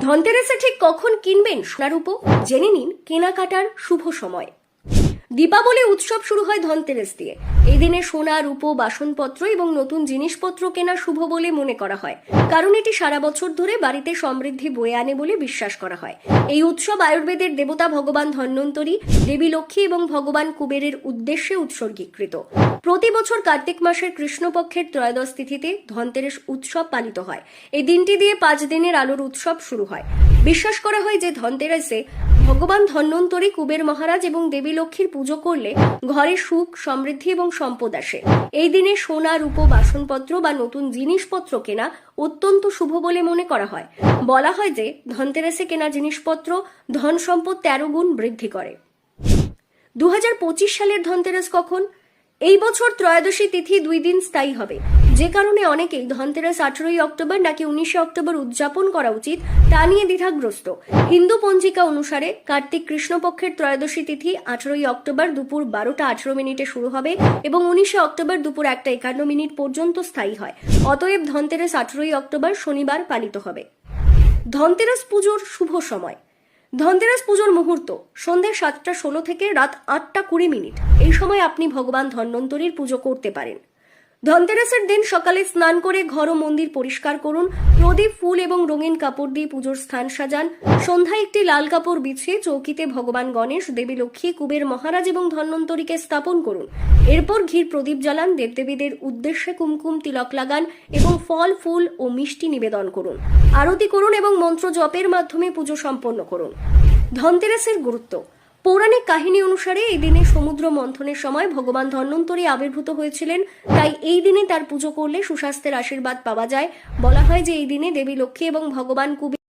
ধনতেরাসে ঠিক কখন কিনবেন সোনার রূপো জেনে নিন কেনাকাটার শুভ সময়। দীপাবলি উৎসব শুরু হয় ধনতেরাস দিয়ে। এই দিনে সোনা, রূপো, বাসনপত্র এবং নতুন জিনিসপত্র কেনা শুভ বলে মনে করা হয়, কারণ এটি সারা বছর ধরে বাড়িতে সমৃদ্ধি বয়ে আনে বলে বিশ্বাস করা হয়। এই উৎসব আয়ুর্বেদের দেবতা ভগবান ধন্বন্তরী, দেবী লক্ষ্মী এবং ভগবান কুবেরের উদ্দেশ্যে উৎসর্গীকৃত। প্রতি বছর কার্তিক মাসের কৃষ্ণপক্ষের ত্রয়োদশ তিথিতে ধনতেরাস উৎসব পালিত হয়। এই দিনটি দিয়ে 5 দিনের আলোর উৎসব শুরু হয়। বিশ্বাস করা হয় যে ধনতেরাসে ভগবান ধন্বন্তরী, কুবের মহারাজ এবং দেবী লক্ষ্মীর পুজো করলে ঘরে সুখ, সমৃদ্ধি এবং সম্পদ আসে। এই দিনে সোনা, রূপো, বাসনপত্র বা নতুন জিনিসপত্র কেনা অত্যন্ত শুভ বলে মনে করা হয়। বলা হয় যে ধনতেরাসে কেনা জিনিসপত্র ধন সম্পদ 13 গুণ বৃদ্ধি করে। 2025 সালের ধনতেরাস কখন? এই বছর ত্রয়োদশী তিথি 2 দিন স্থায়ী হবে, যে কারণে অনেকেই ধনতেরাস 18ই অক্টোবর নাকি 19শে অক্টোবর উদযাপন করা উচিত তা নিয়ে দ্বিধাগ্রস্ত। হিন্দু পঞ্জিকা অনুসারে কার্তিক কৃষ্ণপক্ষের ত্রয়োদশী তিথি 18ই অক্টোবর দুপুর 12:18 শুরু হবে এবং 19শে অক্টোবর দুপুর 1:51 পর্যন্ত স্থায়ী হয়। অতএব ধনতেরাস 18ই অক্টোবর শনিবার পালিত হবে। ধনতেরাস পুজোর শুভ সময়। ধনতেরাস পুজোর মুহূর্ত সন্ধ্যে 7:16 থেকে রাত 8:20। এই সময় আপনি ভগবান ধন্বন্তরীর পুজো করতে পারেন। ধনতেরাসের দিন সকালে স্নান করে ঘর ও মন্দির পরিষ্কার করুন। প্রদীপ, ফুল এবং রঙিন কাপড় দিয়ে পুজোর স্থান সাজান। সন্ধ্যায় একটি লাল কাপড় বিছিয়ে চৌকিতে ভগবান গণেশ, দেবী লক্ষ্মী, কুবের মহারাজ এবং ধন্বন্তরীকে স্থাপন করুন। এরপর ঘির প্রদীপ জ্বালান, দেবদেবীদের উদ্দেশ্যে কুমকুম তিলক লাগান এবং ফল, ফুল ও মিষ্টি নিবেদন করুন। আরতি করুন এবং মন্ত্র জপের মাধ্যমে পুজো সম্পন্ন করুন। ধনতেরাসের গুরুত্ব। পৌরাণিক কাহিনী অনুসারে এই দিনে সমুদ্র মন্থনের সময় ভগবান ধন্বন্তরী আবির্ভূত হয়েছিলেন, তাই এই দিনে তার পুজো করলে সুস্বাস্থ্যের আশীর্বাদ পাওয়া যায়। বলা হয় যে এই দিনে দেবী লক্ষ্মী এবং ভগবান কুবের